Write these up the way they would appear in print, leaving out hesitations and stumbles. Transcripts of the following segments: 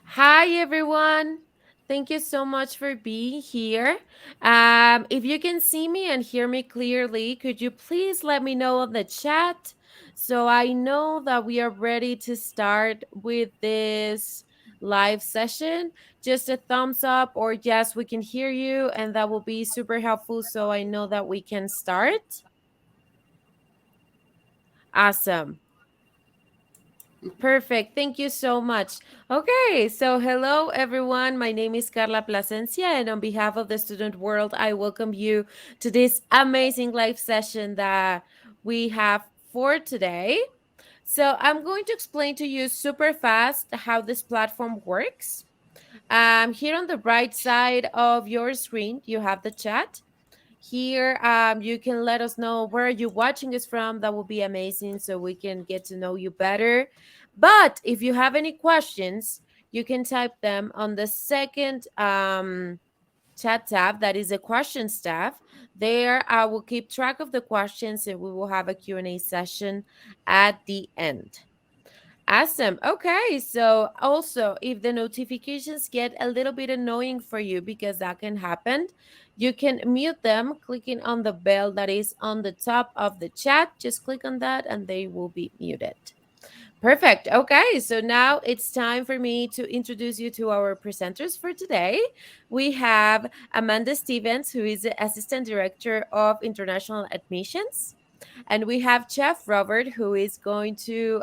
Hi, everyone. Thank you so much for being here. If you can see me and hear me clearly, could you please let me know in the chat so I know that we are ready to start with this live session? Just a thumbs up or yes, we can hear you, and that will be super helpful so I know that we can start. Awesome. Perfect. Thank you so much. Okay, so hello everyone. My name is Carla Plasencia, and on behalf of the student world, I welcome you to this amazing live session that we have for today. So, I'm going to explain to you super fast how this platform works. Here on the right side of your screen, you have the chat. Here, you can let us know where you're watching us from. That will be amazing so we can get to know you better. But if you have any questions, you can type them on the second chat tab. That is a questions tab. There, I will keep track of the questions and we will have a Q&A session at the end. Awesome. Okay. So, also, if the notifications get a little bit annoying for you, because that can happen, you can mute them clicking on the bell that is on the top of the chat. Just click on that and they will be muted. Perfect. Okay, so now it's time for me to introduce you to our presenters for today. We have Amanda Stevens, who is the Assistant Director of International Admissions. And we have Chef Robert, who is going to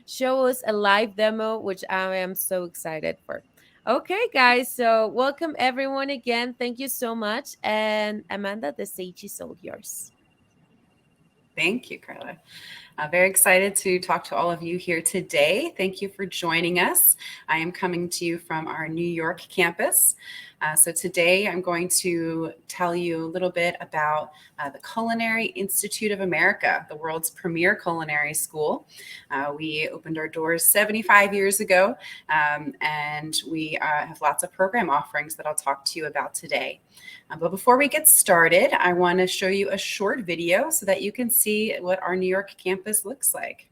show us a live demo, which I am so excited for. Okay, guys, so welcome everyone again. Thank you so much. And Amanda, the stage is all yours. Thank you, Carla. Very excited to talk to all of you here today. Thank you for joining us. I am coming to you from our New York campus. So today I'm going to tell you a little bit about the Culinary Institute of America, the world's premier culinary school. We opened our doors 75 years ago, and we have lots of program offerings that I'll talk to you about today. But before we get started, I want to show you a short video so that you can see what our New York campus looks like.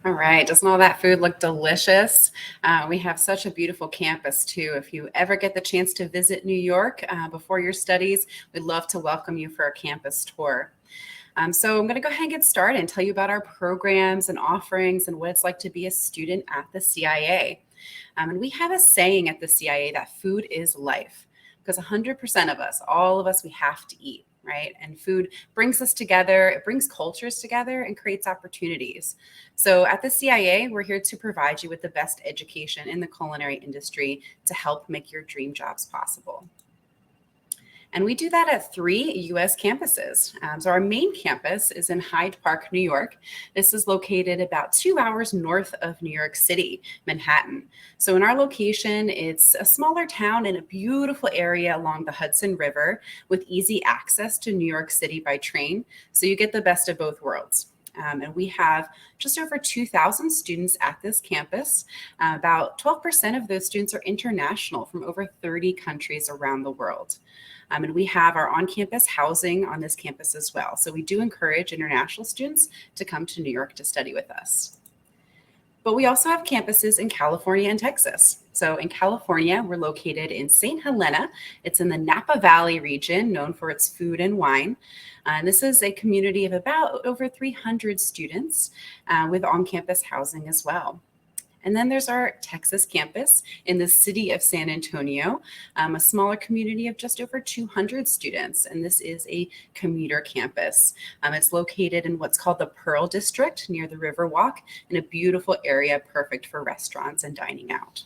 All right, doesn't all that food look delicious? We have such a beautiful campus too. If you ever get the chance to visit New York before your studies, we'd love to welcome you for a campus tour. So I'm going to go ahead and get started and tell you about our programs and offerings and what it's like to be a student at the CIA. And we have a saying at the CIA that food is life, because 100% of us, all of us, we have to eat, right? And food brings us together, it brings cultures together and creates opportunities. So at the CIA, we're here to provide you with the best education in the culinary industry to help make your dream jobs possible. And we do that at 3 U.S. campuses. So our main campus is in Hyde Park, New York. This is located about 2 hours north of New York City, Manhattan. So in our location, it's a smaller town in a beautiful area along the Hudson River with easy access to New York City by train. So you get the best of both worlds. And we have just over 2,000 students at this campus. About 12% of those students are international from over 30 countries around the world. And we have our on-campus housing on this campus as well. So we do encourage international students to come to New York to study with us. But we also have campuses in California and Texas. So in California, we're located in St. Helena. It's in the Napa Valley region, known for its food and wine. And this is a community of about over 300 students with on-campus housing as well. And then there's our Texas campus in the city of San Antonio, a smaller community of just over 200 students. And this is a commuter campus. It's located in what's called the Pearl District near the Riverwalk, in a beautiful area perfect for restaurants and dining out.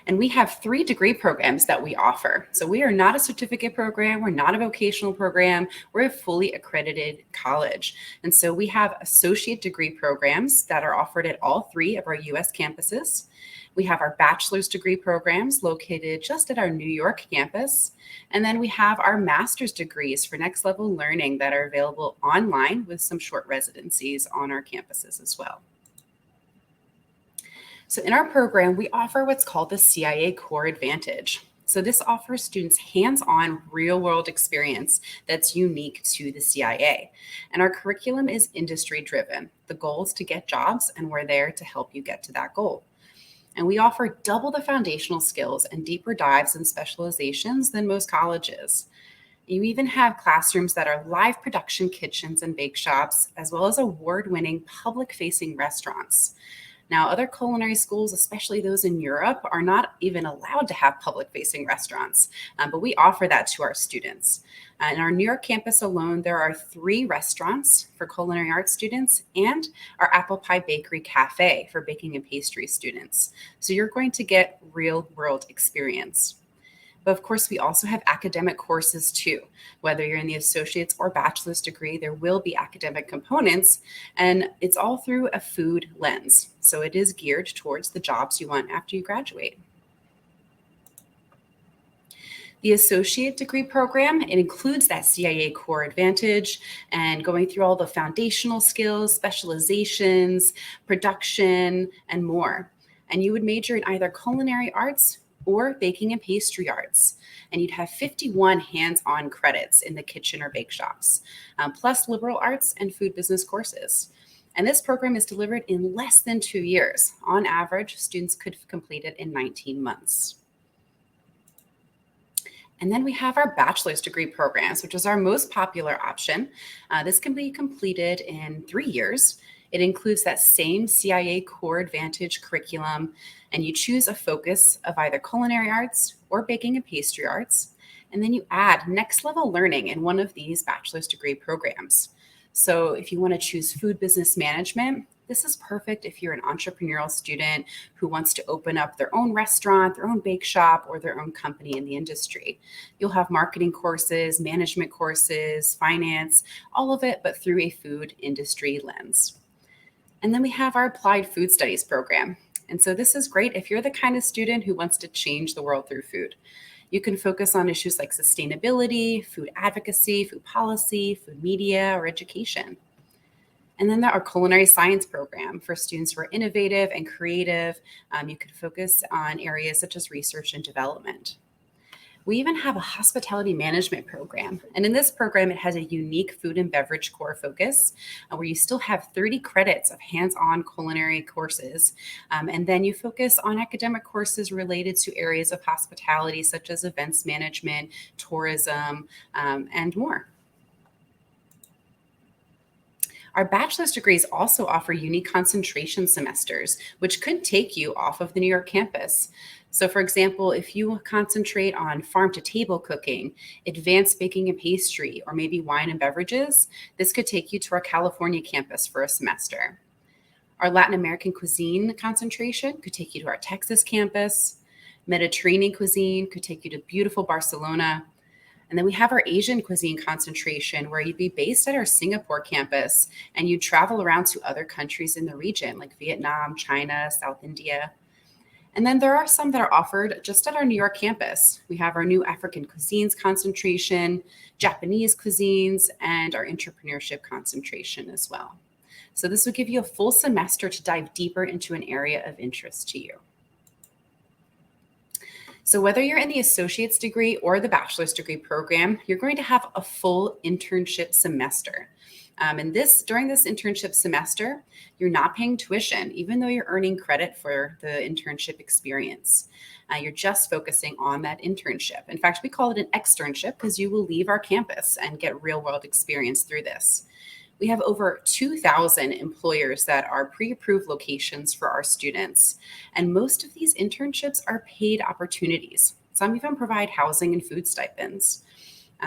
And we have 3 degree programs that we offer. So we are not a certificate program. We're not a vocational program. We're a fully accredited college. And so we have associate degree programs that are offered at all 3 of our US campuses. We have our bachelor's degree programs located just at our New York campus. And then we have our master's degrees for next level learning that are available online with some short residencies on our campuses as well. So in our program, we offer what's called the CIA Core Advantage. So this offers students hands-on real-world experience that's unique to the CIA. And our curriculum is industry-driven. The goal is to get jobs, and we're there to help you get to that goal. And we offer double the foundational skills and deeper dives and specializations than most colleges. You even have classrooms that are live production kitchens and bake shops, as well as award-winning public-facing restaurants. Now, other culinary schools, especially those in Europe, are not even allowed to have public-facing restaurants, but we offer that to our students. In our New York campus alone, there are 3 restaurants for culinary arts students and our Apple Pie Bakery Cafe for baking and pastry students. So you're going to get real-world experience. But of course, we also have academic courses too. Whether you're in the associate's or bachelor's degree, there will be academic components, and it's all through a food lens. So it is geared towards the jobs you want after you graduate. The associate degree program, it includes that CIA Core Advantage and going through all the foundational skills, specializations, production, and more. And you would major in either culinary arts or baking and pastry arts. And you'd have 51 hands-on credits in the kitchen or bake shops, plus liberal arts and food business courses. And this program is delivered in less than 2 years. On average, students could complete it in 19 months. And then we have our bachelor's degree programs, which is our most popular option. This can be completed in 3 years. It includes that same CIA Core Advantage curriculum, and you choose a focus of either culinary arts or baking and pastry arts. And then you add next level learning in one of these bachelor's degree programs. So if you want to choose food business management, this is perfect if you're an entrepreneurial student who wants to open up their own restaurant, their own bake shop, or their own company in the industry. You'll have marketing courses, management courses, finance, all of it, but through a food industry lens. And then we have our applied food studies program. And so this is great if you're the kind of student who wants to change the world through food. You can focus on issues like sustainability, food advocacy, food policy, food media, or education. And then our culinary science program for students who are innovative and creative. You could focus on areas such as research and development. We even have a hospitality management program. And in this program, it has a unique food and beverage core focus where you still have 30 credits of hands-on culinary courses. And then you focus on academic courses related to areas of hospitality, such as events management, tourism, and more. Our bachelor's degrees also offer unique concentration semesters, which could take you off of the New York campus. So for example, if you concentrate on farm-to-table cooking, advanced baking and pastry, or maybe wine and beverages, this could take you to our California campus for a semester. Our Latin American cuisine concentration could take you to our Texas campus. Mediterranean cuisine could take you to beautiful Barcelona. And then we have our Asian cuisine concentration where you'd be based at our Singapore campus and you travel around to other countries in the region like Vietnam, China, South India. And then there are some that are offered just at our New York campus. We have our new African cuisines concentration, Japanese cuisines, and our entrepreneurship concentration as well. So this would give you a full semester to dive deeper into an area of interest to you. So whether you're in the associate's degree or the bachelor's degree program, you're going to have a full internship semester. During this internship semester, you're not paying tuition, even though you're earning credit for the internship experience. You're just focusing on that internship. In fact, we call it an externship because you will leave our campus and get real world experience through this. We have over 2,000 employers that are pre-approved locations for our students. And most of these internships are paid opportunities. Some even provide housing and food stipends.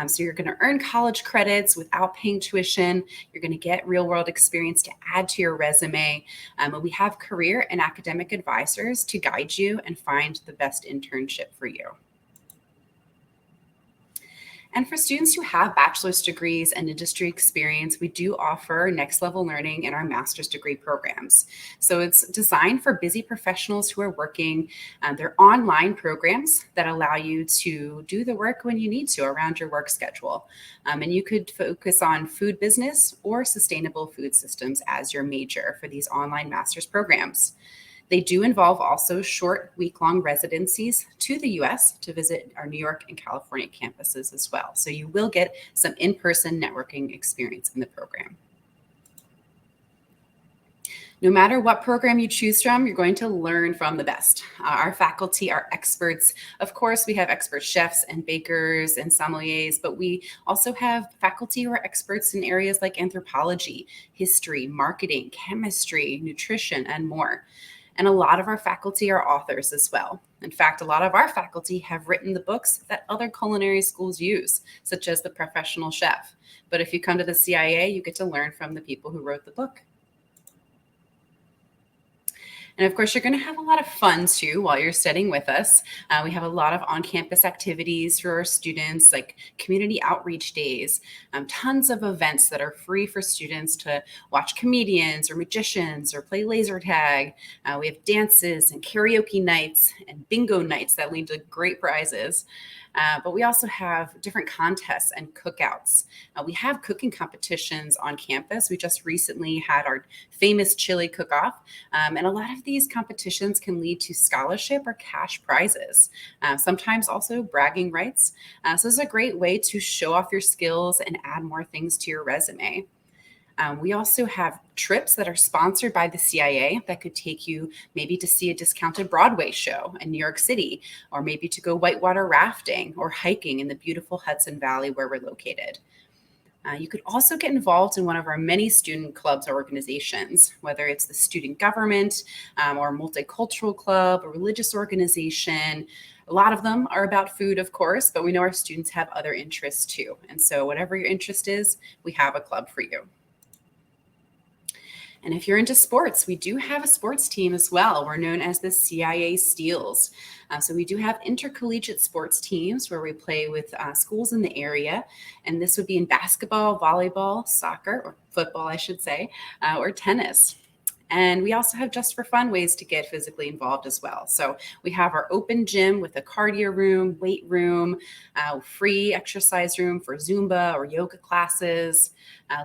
So you're going to earn college credits without paying tuition. You're going to get real world experience to add to your resume. And we have career and academic advisors to guide you and find the best internship for you. And for students who have bachelor's degrees and industry experience, we do offer next level learning in our master's degree programs. So it's designed for busy professionals who are working. They're online programs that allow you to do the work when you need to around your work schedule. And you could focus on food business or sustainable food systems as your major for these online master's programs. They do involve also short week-long residencies to the US to visit our New York and California campuses as well. So you will get some in-person networking experience in the program. No matter what program you choose from, you're going to learn from the best. Our faculty are experts. Of course, we have expert chefs and bakers and sommeliers, but we also have faculty who are experts in areas like anthropology, history, marketing, chemistry, nutrition, and more. And a lot of our faculty are authors as well. In fact, a lot of our faculty have written the books that other culinary schools use, such as The Professional Chef. But if you come to the CIA, you get to learn from the people who wrote the book. And of course, you're going to have a lot of fun too while you're studying with us. We have a lot of on-campus activities for our students, like community outreach days, tons of events that are free for students to watch comedians or magicians or play laser tag. We have dances and karaoke nights and bingo nights that lead to great prizes. But we also have different contests and cookouts. We have cooking competitions on campus. We just recently had our famous chili cook-off. And a lot of these competitions can lead to scholarship or cash prizes, sometimes also bragging rights. So this is a great way to show off your skills and add more things to your resume. We also have trips that are sponsored by the CIA that could take you maybe to see a discounted Broadway show in New York City, or maybe to go whitewater rafting or hiking in the beautiful Hudson Valley where we're located. You could also get involved in one of our many student clubs or organizations, whether it's the student government or multicultural club, a religious organization. A lot of them are about food, of course, but we know our students have other interests too. And so whatever your interest is, we have a club for you. And if you're into sports, we do have a sports team as well. We're known as the CIA Steels. So we do have intercollegiate sports teams where we play with schools in the area. And this would be in basketball, volleyball, soccer, or football, I should say, or tennis. And we also have just for fun ways to get physically involved as well. So we have our open gym with a cardio room, weight room, free exercise room for Zumba or yoga classes.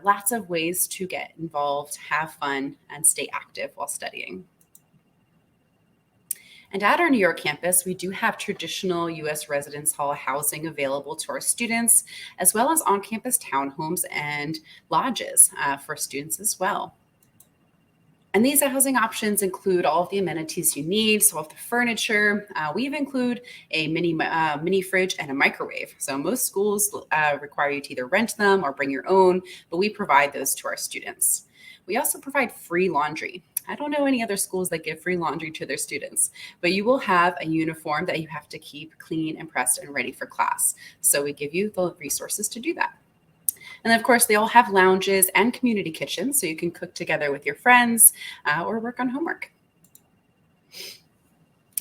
Lots of ways to get involved, have fun, and stay active while studying. And at our New York campus, we do have traditional U.S. residence hall housing available to our students, as well as on-campus townhomes and lodges for students as well. And these housing options include all of the amenities you need, so all of the furniture. We even include a mini fridge and a microwave. So most schools require you to either rent them or bring your own, but we provide those to our students. We also provide free laundry. I don't know any other schools that give free laundry to their students, but you will have a uniform that you have to keep clean and pressed and ready for class. So we give you the resources to do that. And of course, they all have lounges and community kitchens, so you can cook together with your friends or work on homework.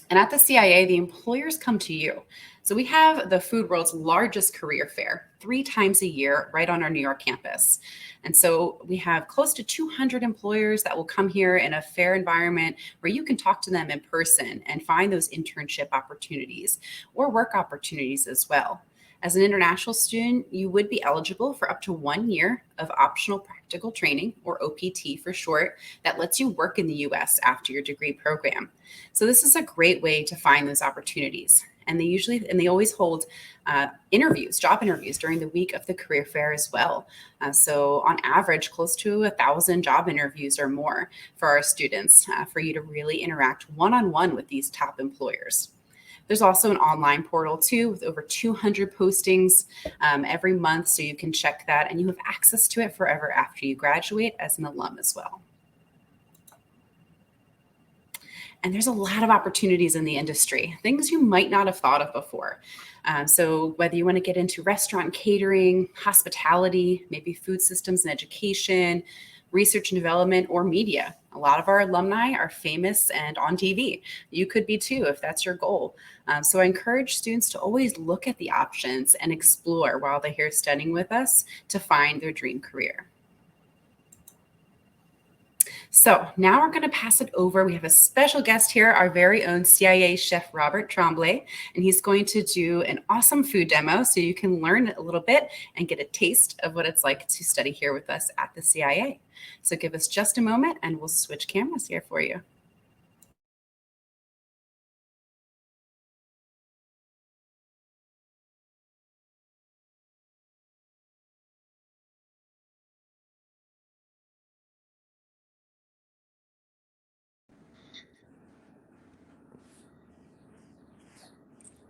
And at the CIA, the employers come to you. So we have the food world's largest career fair 3 times a year right on our New York campus. And so we have close to 200 employers that will come here in a fair environment where you can talk to them in person and find those internship opportunities or work opportunities as well. As an international student, you would be eligible for up to 1 year of optional practical training, or OPT for short, that lets you work in the US after your degree program. So this is a great way to find those opportunities. And they always hold job interviews during the week of the career fair as well. So on average, close to 1,000 job interviews or more for our students for you to really interact one-on-one with these top employers. There's also an online portal too with over 200 postings every month, so you can check that and you have access to it forever after you graduate as an alum as well. And there's a lot of opportunities in the industry, things you might not have thought of before. So whether you want to get into restaurant catering, hospitality, maybe food systems and education, research and development, or media. A lot of our alumni are famous and on TV. You could be too if that's your goal. So I encourage students to always look at the options and explore while they're here studying with us to find their dream career. So now we're going to pass it over. We have a special guest here, our very own CIA chef, Robert Tremblay, and he's going to do an awesome food demo so you can learn a little bit and get a taste of what it's like to study here with us at the CIA. So give us just a moment and we'll switch cameras here for you.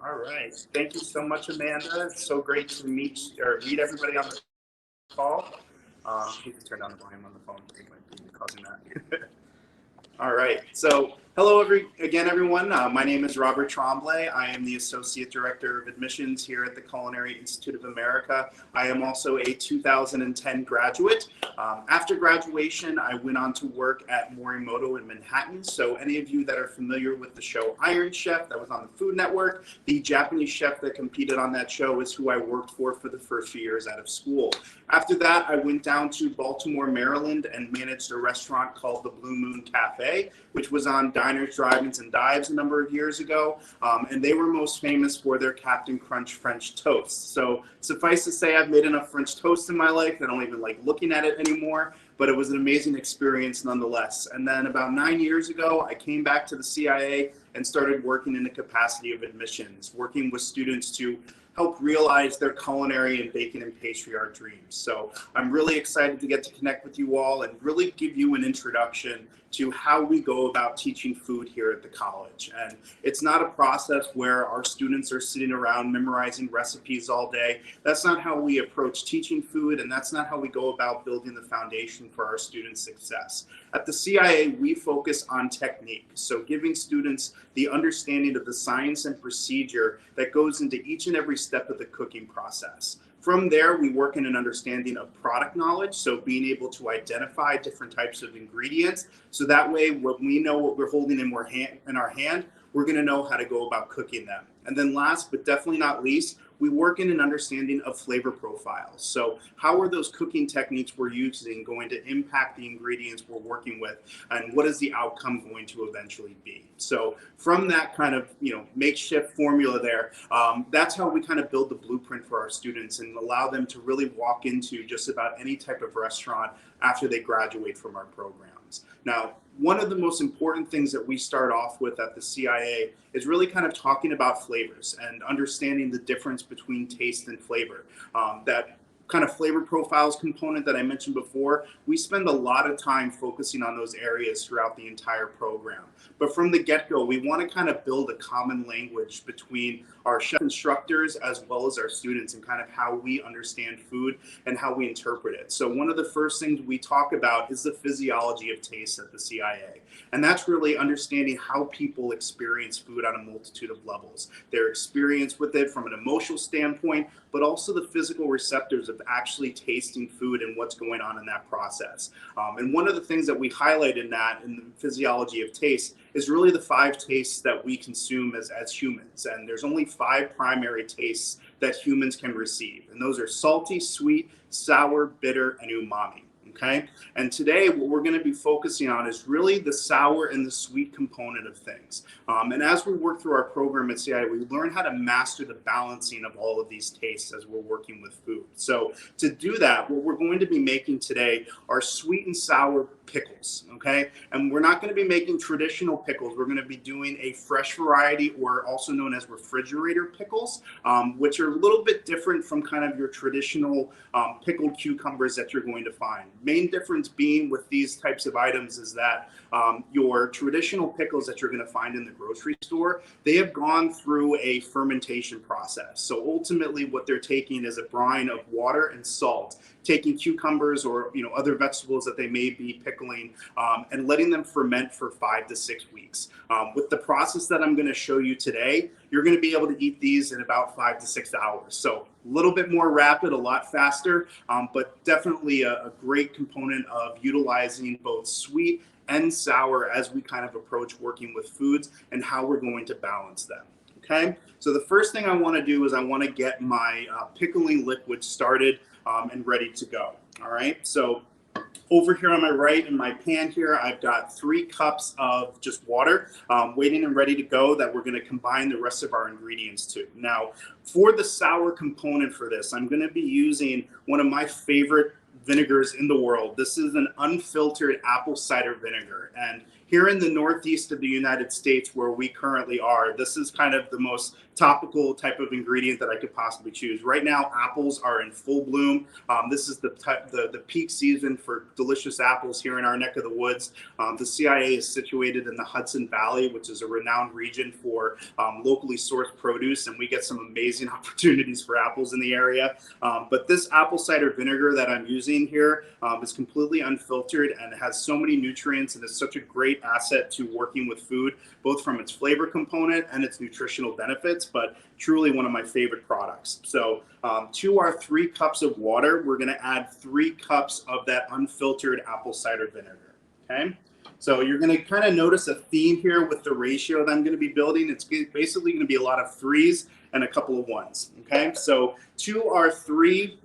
All right. Thank you so much, Amanda. It's so great to meet everybody on the call. You can turn down the volume on the phone. It might be causing that. All right. So hello again, everyone. My name is Robert Tremblay. I am the Associate Director of Admissions here at the Culinary Institute of America. I am also a 2010 graduate. After graduation, I went on to work at Morimoto in Manhattan. So any of you that are familiar with the show Iron Chef that was on the Food Network, the Japanese chef that competed on that show is who I worked for the first few years out of school. After that, I went down to Baltimore, Maryland, and managed a restaurant called the Blue Moon Cafe, which was on Diners, Drive-Ins, and Dives a number of years ago. And they were most famous for their Captain Crunch French toast. So suffice to say, I've made enough French toast in my life that I don't even like looking at it anymore, but it was an amazing experience nonetheless. And then about 9 years ago, I came back to the CIA and started working in the capacity of admissions, working with students to help realize their culinary and baking and pastry art dreams. So I'm really excited to get to connect with you all and really give you an introduction to how we go about teaching food here at the college. And it's not a process where our students are sitting around memorizing recipes all day. That's not how we approach teaching food, and that's not how we go about building the foundation for our students' success. At the CIA, we focus on technique, so giving students the understanding of the science and procedure that goes into each and every step of the cooking process. From there, we work in an understanding of product knowledge, so being able to identify different types of ingredients, so that way when we know what we're holding in our hand, we're going to know how to go about cooking them. And then last, but definitely not least, we work in an understanding of flavor profiles. So how are those cooking techniques we're using going to impact the ingredients we're working with, and what is the outcome going to eventually be? So from that kind of makeshift formula there, that's how we kind of build the blueprint for our students and allow them to really walk into just about any type of restaurant after they graduate from our programs. Now, one of the most important things that we start off with at the CIA is really kind of talking about flavors and understanding the difference between taste and flavor. That kind of flavor profiles component that I mentioned before, we spend a lot of time focusing on those areas throughout the entire program. But from the get-go, we want to kind of build a common language between our chef instructors as well as our students and kind of how we understand food and how we interpret it. So one of the first things we talk about is the physiology of taste at the CIA. And that's really understanding how people experience food on a multitude of levels. Their experience with it from an emotional standpoint, but also the physical receptors of actually tasting food and what's going on in that process. And one of the things that we highlight in the physiology of taste is really the 5 tastes that we consume as humans. And there's only 5 primary tastes that humans can receive. And those are salty, sweet, sour, bitter, and umami. Okay. And today, what we're going to be focusing on is really the sour and the sweet component of things. And as we work through our program at CIA, we learn how to master the balancing of all of these tastes as we're working with food. So to do that, what we're going to be making today are sweet and sour pickles, okay? And we're not going to be making traditional pickles. We're going to be doing a fresh variety, or also known as refrigerator pickles, which are a little bit different from kind of your traditional pickled cucumbers that you're going to find. Main difference being with these types of items is that your traditional pickles that you're going to find in the grocery store, they have gone through a fermentation process. So ultimately what they're taking is a brine of water and salt, taking cucumbers or other vegetables that they may be pickling, and letting them ferment for 5 to 6 weeks. With the process that I'm going to show you today, you're going to be able to eat these in about 5 to 6 hours. So a little bit more rapid, a lot faster, but definitely a great component of utilizing both sweet and sour as we kind of approach working with foods and how we're going to balance them. Okay, so the first thing I want to do is I want to get my pickling liquid started and ready to go. All right, so over here on my right in my pan here, I've got 3 cups of just water waiting and ready to go that we're going to combine the rest of our ingredients to. Now, for the sour component for this, I'm going to be using one of my favorite vinegars in the world. This is an unfiltered apple cider vinegar. And here in the northeast of the United States, where we currently are, this is kind of the most topical type of ingredient that I could possibly choose. Right now, apples are in full bloom. This is the peak season for delicious apples here in our neck of the woods. The CIA is situated in the Hudson Valley, which is a renowned region for locally sourced produce, and we get some amazing opportunities for apples in the area. But this apple cider vinegar that I'm using here is completely unfiltered and has so many nutrients, and is such a great asset to working with food, both from its flavor component and its nutritional benefits, but truly one of my favorite products. So to our 3 cups of water, we're going to add 3 cups of that unfiltered apple cider vinegar. Okay, so you're going to kind of notice a theme here with the ratio that I'm going to be building. It's basically going to be a lot of 3s and a couple of 1s. Okay, so to our 3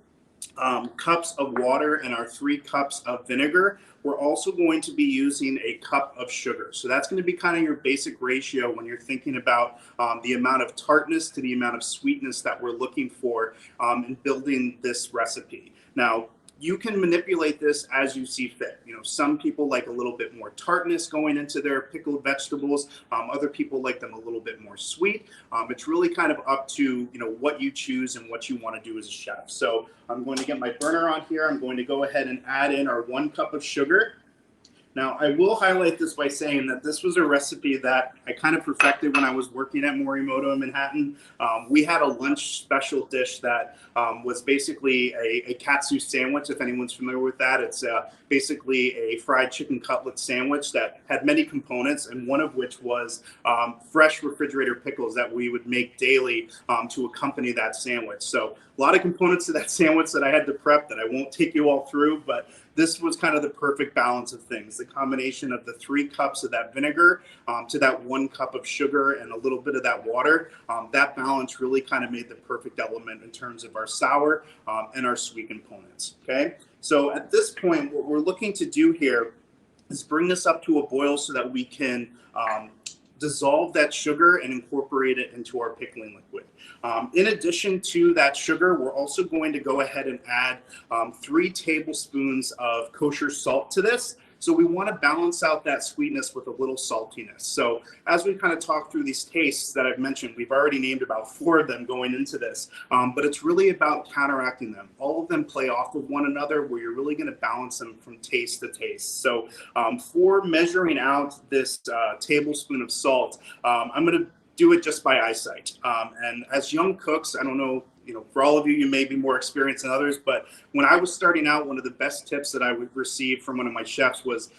cups of water and our 3 cups of vinegar, we're also going to be using a cup of sugar. So that's going to be kind of your basic ratio when you're thinking about the amount of tartness to the amount of sweetness that we're looking for in building this recipe. Now, you can manipulate this as you see fit. Some people like a little bit more tartness going into their pickled vegetables. Other people like them a little bit more sweet. It's really kind of up to what you choose and what you want to do as a chef. So I'm going to get my burner on here. I'm going to go ahead and add in our 1 cup of sugar. Now, I will highlight this by saying that this was a recipe that I kind of perfected when I was working at Morimoto in Manhattan. We had a lunch special dish that was basically a katsu sandwich, if anyone's familiar with that. It's basically a fried chicken cutlet sandwich that had many components, and one of which was fresh refrigerator pickles that we would make daily to accompany that sandwich. So a lot of components to that sandwich that I had to prep that I won't take you all through, but this was kind of the perfect balance of things. The combination of the 3 cups of that vinegar to that 1 cup of sugar and a little bit of that water, that balance really kind of made the perfect element in terms of our sour and our sweet components, okay? So at this point, what we're looking to do here is bring this up to a boil so that we can dissolve that sugar and incorporate it into our pickling liquid. In addition to that sugar, we're also going to go ahead and add 3 tablespoons of kosher salt to this. So we want to balance out that sweetness with a little saltiness. So as we kind of talk through these tastes that I've mentioned, we've already named about 4 of them going into this, but it's really about counteracting them. All of them play off of one another, where you're really going to balance them from taste to taste. So for measuring out this tablespoon of salt, I'm going to do it just by eyesight. And as young cooks, I don't know, for all of you, you may be more experienced than others, but when I was starting out, one of the best tips that I would receive from one of my chefs was,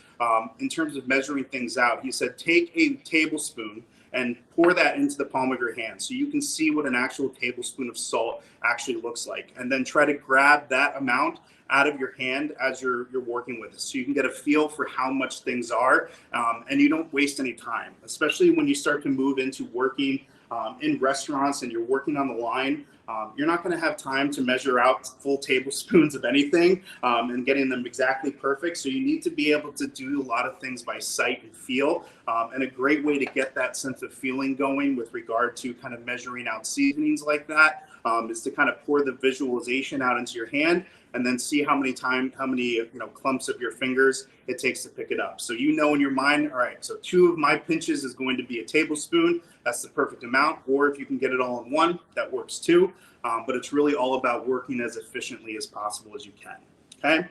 in terms of measuring things out, he said, take a tablespoon and pour that into the palm of your hand so you can see what an actual tablespoon of salt actually looks like. And then try to grab that amount out of your hand as you're working with it, so you can get a feel for how much things are, and you don't waste any time, especially when you start to move into working in restaurants and you're working on the line. You're not going to have time to measure out full tablespoons of anything and getting them exactly perfect. So you need to be able to do a lot of things by sight and feel. And a great way to get that sense of feeling going with regard to kind of measuring out seasonings like that is to kind of pour the visualization out into your hand and then see how many clumps of your fingers it takes to pick it up. So you know in your mind, all right, so 2 of my pinches is going to be a tablespoon. That's the perfect amount. Or if you can get it all in one, that works too. But it's really all about working as efficiently as possible as you can. Okay.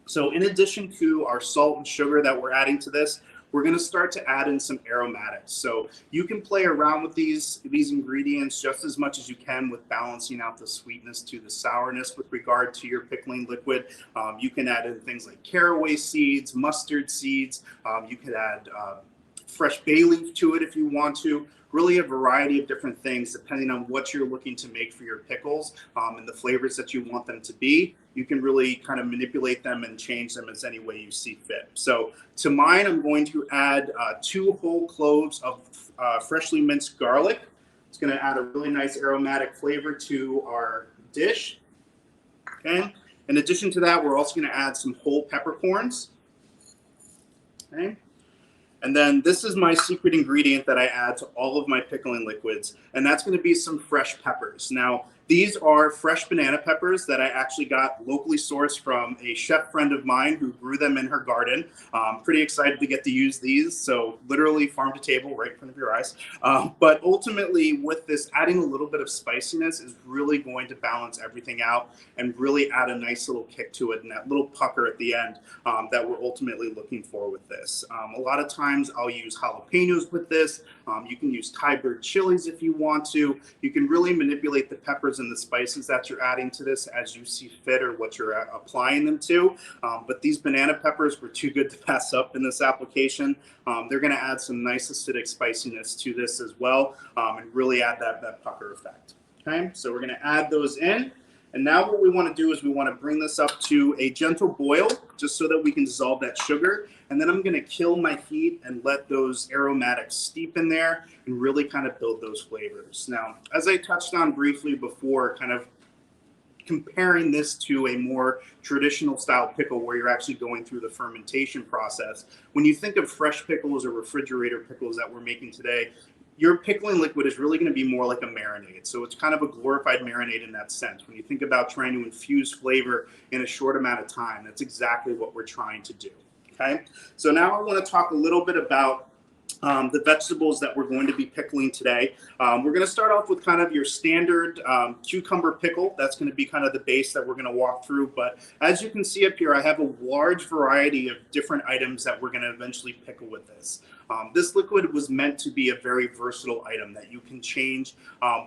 So in addition to our salt and sugar that we're adding to this, we're going to start to add in some aromatics. So you can play around with these ingredients just as much as you can with balancing out the sweetness to the sourness with regard to your pickling liquid. You can add in things like caraway seeds, mustard seeds. You could add fresh bay leaf to it if you want to. Really a variety of different things depending on what you're looking to make for your pickles and the flavors that you want them to be. You can really kind of manipulate them and change them as any way you see fit. So to mine, I'm going to add 2 whole cloves of freshly minced garlic. It's going to add a really nice aromatic flavor to our dish. Okay. In addition to that, we're also going to add some whole peppercorns. Okay. And then this is my secret ingredient that I add to all of my pickling liquids, and that's going to be some fresh peppers. Now, these are fresh banana peppers that I actually got locally sourced from a chef friend of mine who grew them in her garden. Pretty excited to get to use these. So literally farm to table right in front of your eyes. But ultimately with this, adding a little bit of spiciness is really going to balance everything out and really add a nice little kick to it and that little pucker at the end that we're ultimately looking for with this. A lot of times I'll use jalapenos with this. You can use Thai bird chilies if you want to. You can really manipulate the peppers and the spices that you're adding to this as you see fit or what you're applying them to. But these banana peppers were too good to pass up in this application. They're going to add some nice acidic spiciness to this as well and really add that pucker effect. Okay, so we're going to add those in. And now what we want to do is we want to bring this up to a gentle boil just so that we can dissolve that sugar. And then I'm going to kill my heat and let those aromatics steep in there and really kind of build those flavors. Now, as I touched on briefly before, kind of comparing this to a more traditional style pickle where you're actually going through the fermentation process, when you think of fresh pickles or refrigerator pickles that we're making today, your pickling liquid is really going to be more like a marinade. So it's kind of a glorified marinade in that sense. When you think about trying to infuse flavor in a short amount of time, that's exactly what we're trying to do. Okay. So now I want to talk a little bit about the vegetables that we're going to be pickling today. We're going to start off with kind of your standard cucumber pickle. That's going to be kind of the base that we're going to walk through. But as you can see up here, I have a large variety of different items that we're going to eventually pickle with this. This liquid was meant to be a very versatile item that you can change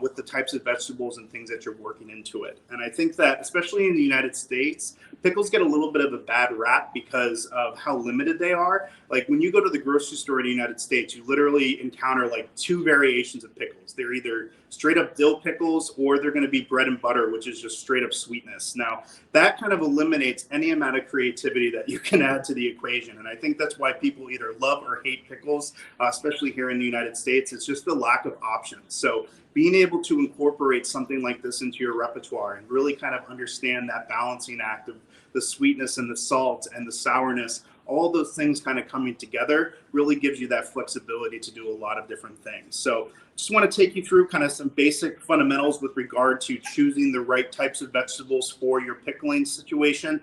with the types of vegetables and things that you're working into it. And I think that, especially in the United States, pickles get a little bit of a bad rap because of how limited they are. Like when you go to the grocery store in the United States, you literally encounter like 2 variations of pickles. They're either straight up dill pickles or they're going to be bread and butter, which is just straight up sweetness. Now, that kind of eliminates any amount of creativity that you can add to the equation. And I think that's why people either love or hate pickles, especially here in the United States. It's just the lack of options. So being able to incorporate something like this into your repertoire and really kind of understand that balancing act of the sweetness and the salt and the sourness, all those things kind of coming together really gives you that flexibility to do a lot of different things. So just want to take you through kind of some basic fundamentals with regard to choosing the right types of vegetables for your pickling situation.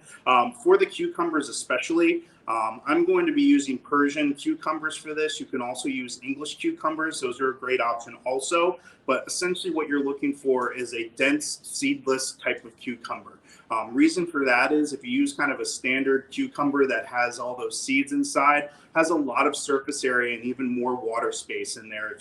For the cucumbers especially, I'm going to be using Persian cucumbers for this. You can also use English cucumbers. Those are a great option also. But essentially what you're looking for is a dense, seedless type of cucumber. Reason for that is if you use kind of a standard cucumber that has all those seeds inside, has a lot of surface area and even more water space in there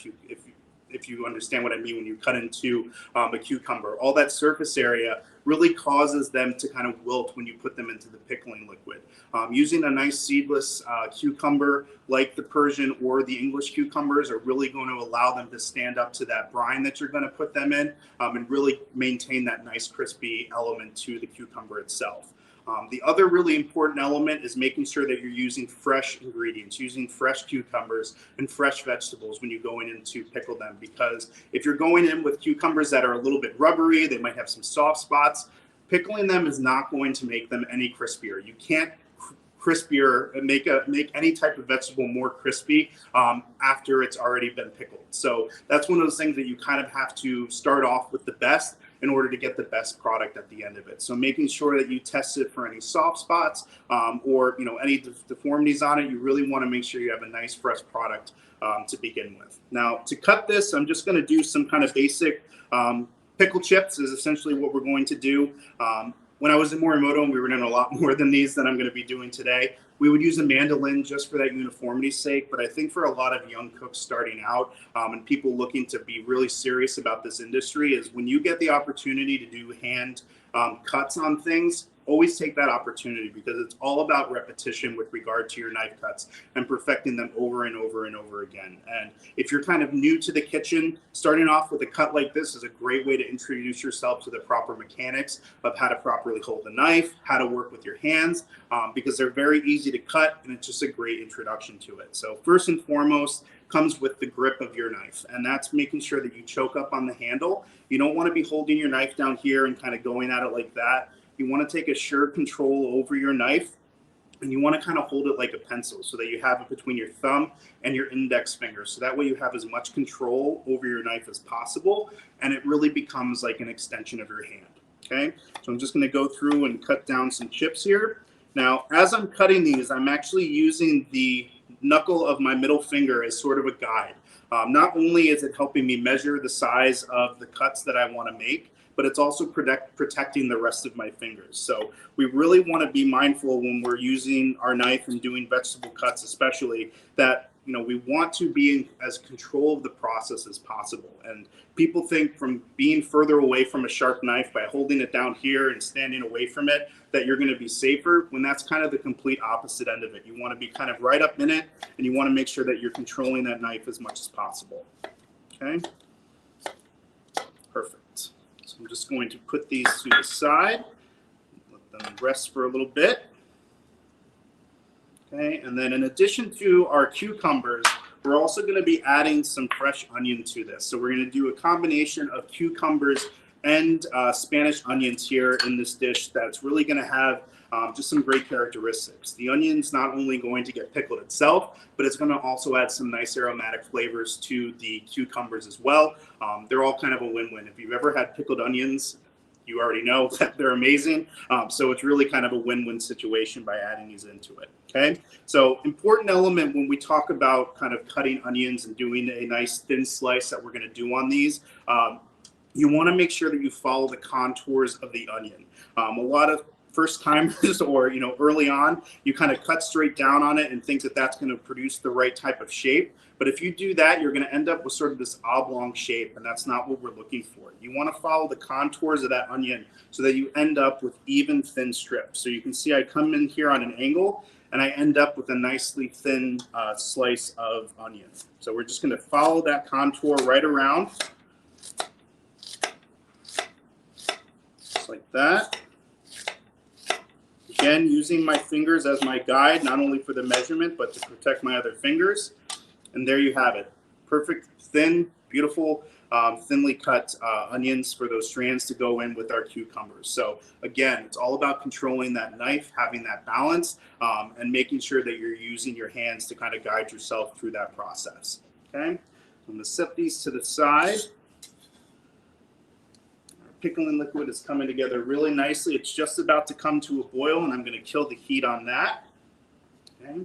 if you understand what I mean when you cut into a cucumber. All that surface area really causes them to kind of wilt when you put them into the pickling liquid. Using a nice seedless cucumber like the Persian or the English cucumbers are really going to allow them to stand up to that brine that you're going to put them in and really maintain that nice crispy element to the cucumber itself. The other really important element is making sure that you're using fresh ingredients, using fresh cucumbers and fresh vegetables when you're going in to pickle them. Because if you're going in with cucumbers that are a little bit rubbery, they might have some soft spots, pickling them is not going to make them any crispier. You can't crispier and make any type of vegetable more crispy after it's already been pickled. So that's one of those things that you kind of have to start off with the best in order to get the best product at the end of it. So making sure that you test it for any soft spots or any deformities on it. You really want to make sure you have a nice fresh product to begin with. Now to cut this, I'm just going to do some kind of basic pickle chips is essentially what we're going to do. When I was in Morimoto, and we were doing a lot more than these than I'm going to be doing today, we would use a mandolin just for that uniformity's sake. But I think for a lot of young cooks starting out and people looking to be really serious about this industry is when you get the opportunity to do hand cuts on things, always take that opportunity because it's all about repetition with regard to your knife cuts and perfecting them over and over and over again. And if you're kind of new to the kitchen, starting off with a cut like this is a great way to introduce yourself to the proper mechanics of how to properly hold the knife, how to work with your hands, because they're very easy to cut and it's just a great introduction to it. So first and foremost, comes with the grip of your knife, and that's making sure that you choke up on the handle. You don't want to be holding your knife down here and kind of going at it like that. You want to take assured control over your knife, and you want to kind of hold it like a pencil so that you have it between your thumb and your index finger. So that way you have as much control over your knife as possible, and it really becomes like an extension of your hand. Okay, so I'm just going to go through and cut down some chips here. Now, as I'm cutting these, I'm actually using the knuckle of my middle finger as sort of a guide. Not only is it helping me measure the size of the cuts that I want to make, but it's also protecting the rest of my fingers. So we really want to be mindful when we're using our knife and doing vegetable cuts, especially that we want to be in as control of the process as possible. And people think from being further away from a sharp knife by holding it down here and standing away from it that you're going to be safer, when that's kind of the complete opposite end of it. You want to be kind of right up in it, and you want to make sure that you're controlling that knife as much as possible. Okay, perfect. So I'm just going to put these to the side, let them rest for a little bit. Okay, and then in addition to our cucumbers, we're also going to be adding some fresh onion to this. So we're going to do a combination of cucumbers and Spanish onions here in this dish that's really going to have just some great characteristics. The onion's not only going to get pickled itself, but it's going to also add some nice aromatic flavors to the cucumbers as well. They're all kind of a win-win. If you've ever had pickled onions, you already know that they're amazing. So it's really kind of a win-win situation by adding these into it. Okay, so important element when we talk about kind of cutting onions and doing a nice thin slice that we're going to do on these. You want to make sure that you follow the contours of the onion. A lot of first timers or early on, you kind of cut straight down on it and think that that's going to produce the right type of shape. But if you do that, you're going to end up with sort of this oblong shape, and that's not what we're looking for. You want to follow the contours of that onion so that you end up with even thin strips. So you can see I come in here on an angle, and I end up with a nicely thin slice of onion. So we're just going to follow that contour right around, just like that. Again, using my fingers as my guide, not only for the measurement, but to protect my other fingers. And there you have it. Perfect, thin, beautiful, thinly cut onions for those strands to go in with our cucumbers. So again, it's all about controlling that knife, having that balance, and making sure that you're using your hands to kind of guide yourself through that process. Okay, I'm going to set these to the side. Our pickling liquid is coming together really nicely. It's just about to come to a boil, and I'm going to kill the heat on that. Okay.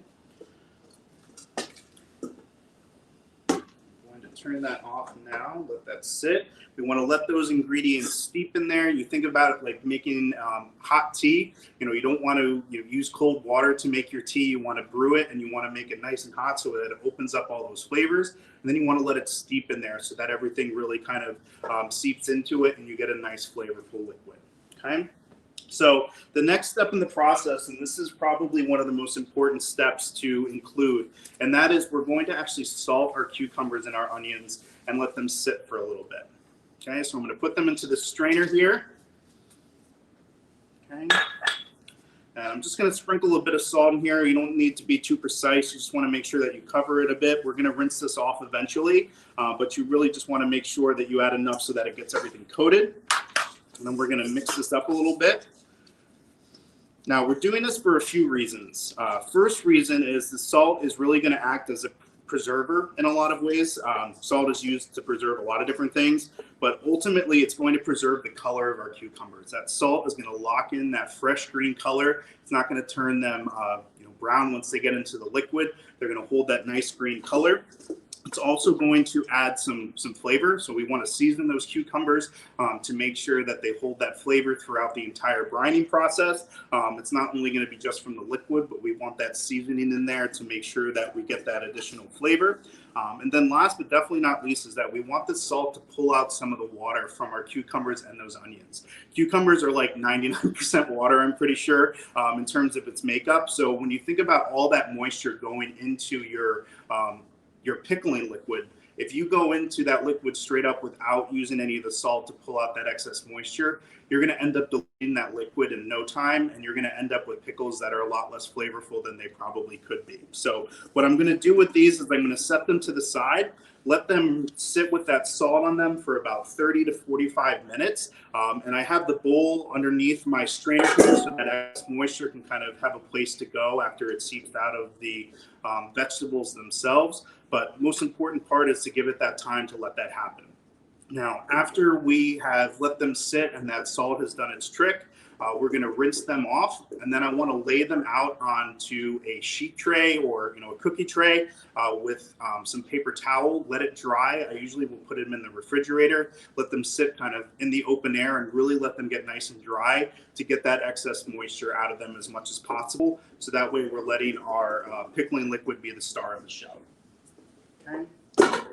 Turn that off now, let that sit. We want to let those ingredients steep in there. You think about it like making hot tea. You don't want to use cold water to make your tea. You want to brew it and you want to make it nice and hot so that it opens up all those flavors. And then you want to let it steep in there so that everything really kind of seeps into it and you get a nice flavorful liquid. Okay. So the next step in the process, and this is probably one of the most important steps to include, and that is we're going to actually salt our cucumbers and our onions and let them sit for a little bit. Okay, so I'm going to put them into the strainer here. Okay, and I'm just going to sprinkle a bit of salt in here. You don't need to be too precise. You just want to make sure that you cover it a bit. We're going to rinse this off eventually, but you really just want to make sure that you add enough so that it gets everything coated. And then we're going to mix this up a little bit. Now, we're doing this for a few reasons. First reason is the salt is really going to act as a preserver in a lot of ways. Salt is used to preserve a lot of different things, but ultimately it's going to preserve the color of our cucumbers. That salt is going to lock in that fresh green color. It's not going to turn them brown once they get into the liquid. They're going to hold that nice green color. It's also going to add some flavor. So we want to season those cucumbers to make sure that they hold that flavor throughout the entire brining process. It's not only going to be just from the liquid, but we want that seasoning in there to make sure that we get that additional flavor. And then last but definitely not least is that we want the salt to pull out some of the water from our cucumbers and those onions. Cucumbers are like 99% water, I'm pretty sure, in terms of its makeup. So when you think about all that moisture going into your pickling liquid, if you go into that liquid straight up without using any of the salt to pull out that excess moisture, you're going to end up diluting that liquid in no time, and you're going to end up with pickles that are a lot less flavorful than they probably could be. So what I'm going to do with these is I'm going to set them to the side, let them sit with that salt on them for about 30 to 45 minutes. And I have the bowl underneath my strainer so that excess moisture can kind of have a place to go after it seeps out of the vegetables themselves. But most important part is to give it that time to let that happen. Now, after we have let them sit and that salt has done its trick, we're going to rinse them off, and then I want to lay them out onto a sheet tray or a cookie tray with some paper towel. Let it dry. I usually will put them in the refrigerator, let them sit kind of in the open air, and really let them get nice and dry to get that excess moisture out of them as much as possible. So that way we're letting our pickling liquid be the star of the show. Okay.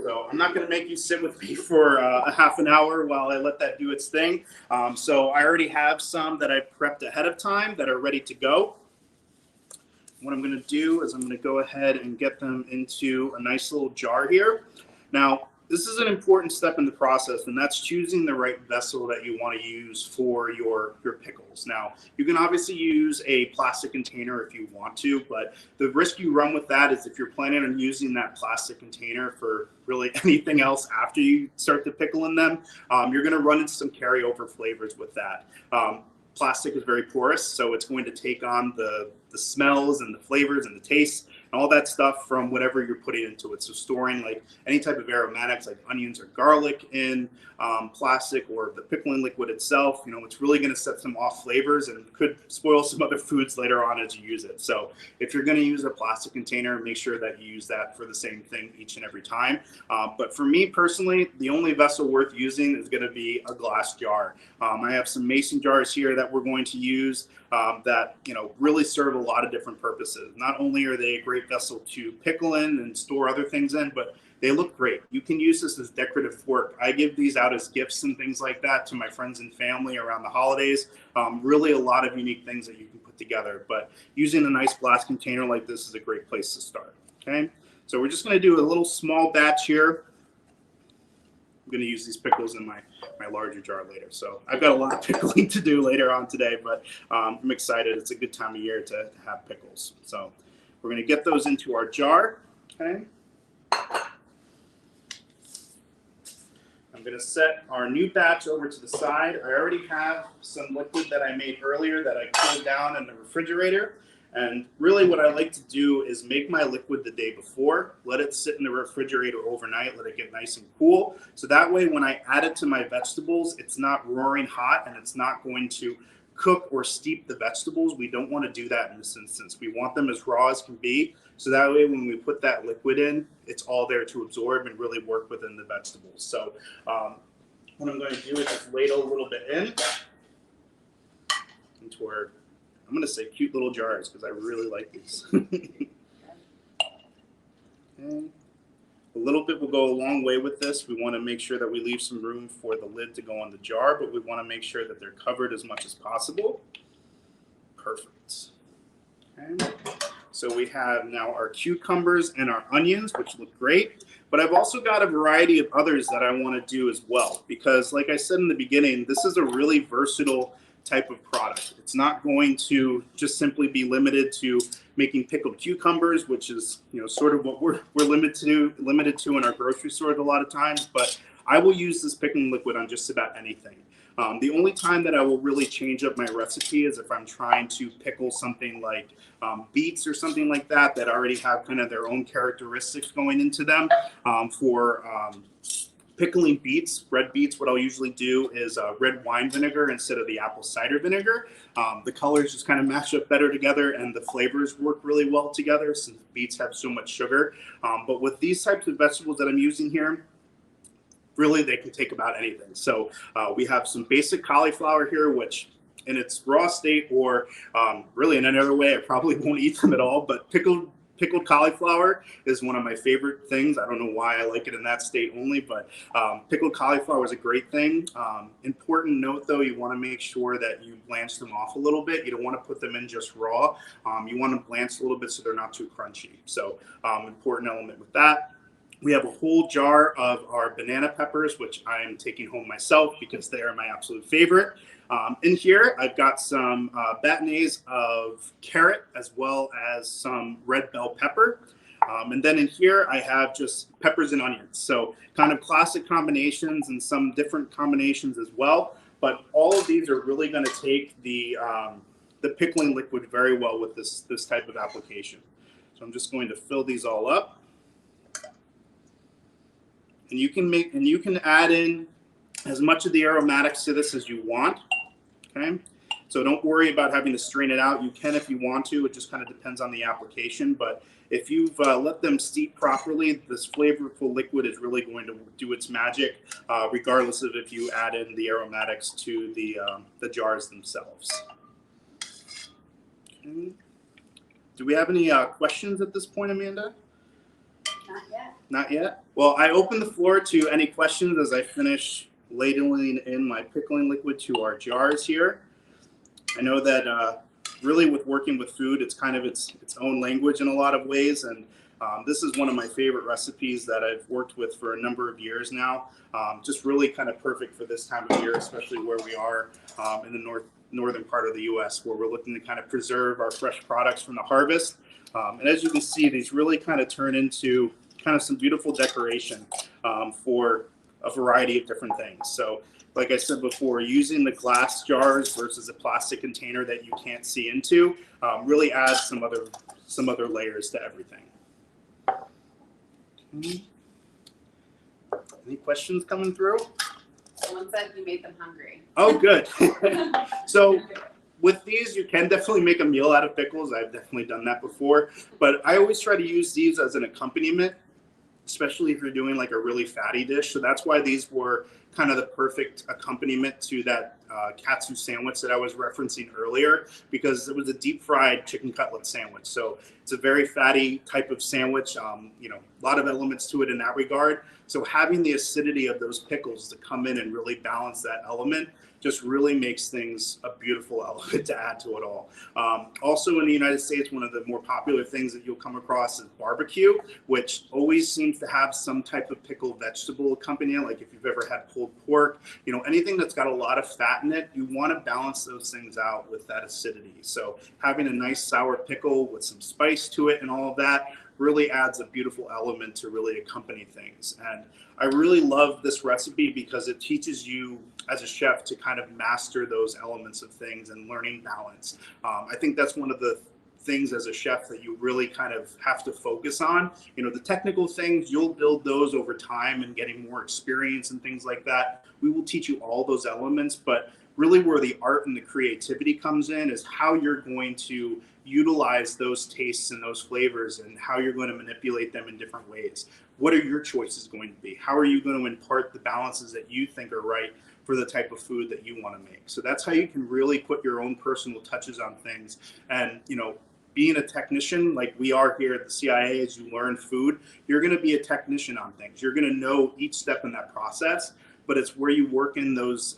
So I'm not going to make you sit with me for a half an hour while I let that do its thing. So I already have some that I prepped ahead of time that are ready to go. What I'm going to do is I'm going to go ahead and get them into a nice little jar here. Now, this is an important step in the process, and that's choosing the right vessel that you want to use for your pickles. Now, you can obviously use a plastic container if you want to, but the risk you run with that is if you're planning on using that plastic container for really anything else after you start to pickle in them, you're going to run into some carryover flavors with that. Plastic is very porous, so it's going to take on the smells and the flavors and the tastes and all that stuff from whatever you're putting into it. So storing like any type of aromatics like onions or garlic in plastic or the pickling liquid itself, it's really going to set some off flavors and could spoil some other foods later on as you use it. So if you're going to use a plastic container, make sure that you use that for the same thing each and every time. But for me personally, the only vessel worth using is going to be a glass jar. I have some mason jars here that we're going to use that really serve a lot of different purposes. Not only are they a great vessel to pickle in and store other things in, but they look great. You can use this as decorative work. I give these out as gifts and things like that to my friends and family around the holidays. Really a lot of unique things that you can put together, but using a nice glass container like this is a great place to start. Okay, so we're just going to do a little small batch here. I'm going to use these pickles in my larger jar later. So I've got a lot of pickling to do later on today, but I'm excited. It's a good time of year to have pickles. So we're going to get those into our jar. Okay. I'm going to set our new batch over to the side. I already have some liquid that I made earlier that I cooled down in the refrigerator. And really what I like to do is make my liquid the day before, let it sit in the refrigerator overnight, let it get nice and cool. So that way when I add it to my vegetables, it's not roaring hot and it's not going to cook or steep the vegetables. We don't want to do that in this instance. We want them as raw as can be. So that way when we put that liquid in, it's all there to absorb and really work within the vegetables. So what I'm going to do is just ladle a little bit into our, I'm going to say cute little jars because I really like these. Okay. A little bit will go a long way with this. We want to make sure that we leave some room for the lid to go on the jar, but we want to make sure that they're covered as much as possible. Perfect. Okay. So we have now our cucumbers and our onions, which look great. But I've also got a variety of others that I want to do as well, because like I said in the beginning, this is a really versatile type of product. It's not going to just simply be limited to making pickled cucumbers, which is sort of what we're limited to in our grocery stores a lot of times. But I will use this pickling liquid on just about anything. The only time that I will really change up my recipe is if I'm trying to pickle something like beets or something like that that already have kind of their own characteristics going into them. For pickling beets, red beets, what I'll usually do is red wine vinegar instead of the apple cider vinegar. The colors just kind of match up better together and the flavors work really well together since beets have so much sugar. But with these types of vegetables that I'm using here, really they can take about anything. So we have some basic cauliflower here, which in its raw state or really in any other way, I probably won't eat them at all, but pickled cauliflower is one of my favorite things. I don't know why I like it in that state only, but pickled cauliflower is a great thing. Important note though, you want to make sure that you blanch them off a little bit. You don't want to put them in just raw. You want to blanch a little bit so they're not too crunchy. So important element with that. We have a whole jar of our banana peppers, which I'm taking home myself because they are my absolute favorite. In here, I've got some bâtonnets of carrot as well as some red bell pepper. And then in here, I have just peppers and onions. So kind of classic combinations and some different combinations as well. But all of these are really going to take the pickling liquid very well with this type of application. So I'm just going to fill these all up. And you can add in as much of the aromatics to this as you want. Okay, so don't worry about having to strain it out. You can if you want to. It just kind of depends on the application. But if you've let them steep properly, this flavorful liquid is really going to do its magic, regardless of if you add in the aromatics to the jars themselves. Okay. Do we have any questions at this point, Amanda? Not yet. Not yet? Well, I open the floor to any questions as I finish ladling in my pickling liquid to our jars here. I know that really with working with food, it's kind of its own language in a lot of ways. And this is one of my favorite recipes that I've worked with for a number of years now. Just really kind of perfect for this time of year, especially where we are in the northern part of the U.S., where we're looking to kind of preserve our fresh products from the harvest. And as you can see, these really kind of turn into kind of some beautiful decoration for a variety of different things. So like I said before, using the glass jars versus a plastic container that you can't see into really adds some other layers to everything. Okay. Any questions coming through? Someone said you made them hungry. Oh, good. So with these, you can definitely make a meal out of pickles. I've definitely done that before, but I always try to use these as an accompaniment, especially if you're doing like a really fatty dish. So that's why these were kind of the perfect accompaniment to that katsu sandwich that I was referencing earlier, because it was a deep fried chicken cutlet sandwich. So it's a very fatty type of sandwich, a lot of elements to it in that regard. So having the acidity of those pickles to come in and really balance that element just really makes things a beautiful element to add to it all. Also in the United States, one of the more popular things that you'll come across is barbecue, which always seems to have some type of pickled vegetable accompaniment. Like if you've ever had pulled pork, anything that's got a lot of fat in it, you want to balance those things out with that acidity. So having a nice sour pickle with some spice to it and all of that really adds a beautiful element to really accompany things. And I really love this recipe because it teaches you as a chef to kind of master those elements of things and learning balance. I think that's one of the things as a chef that you really kind of have to focus on. The technical things, you'll build those over time and getting more experience and things like that. We will teach you all those elements, but really where the art and the creativity comes in is how you're going to utilize those tastes and those flavors and how you're going to manipulate them in different ways. What are your choices going to be? How are you going to impart the balances that you think are right for the type of food that you want to make? So that's how you can really put your own personal touches on things. And, being a technician like we are here at the CIA, as you learn food, you're going to be a technician on things. You're going to know each step in that process, but it's where you work in those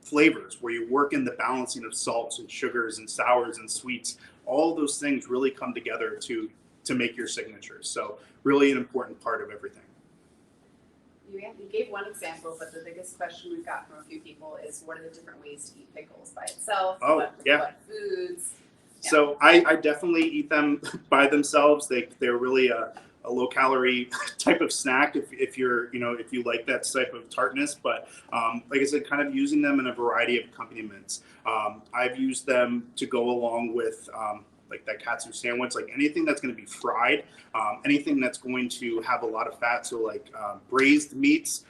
flavors, where you work in the balancing of salts and sugars and sours and sweets. All those things really come together to make your signatures. So really an important part of everything. You gave one example, but the biggest question we've got from a few people is what are the different ways to eat pickles by itself? What foods? Yeah. So I definitely eat them by themselves. They're really a a low calorie type of snack if you're, if you like that type of tartness. But like I said, kind of using them in a variety of accompaniments. I've used them to go along with like that katsu sandwich, like anything that's going to be fried, anything that's going to have a lot of fat. So like braised meats,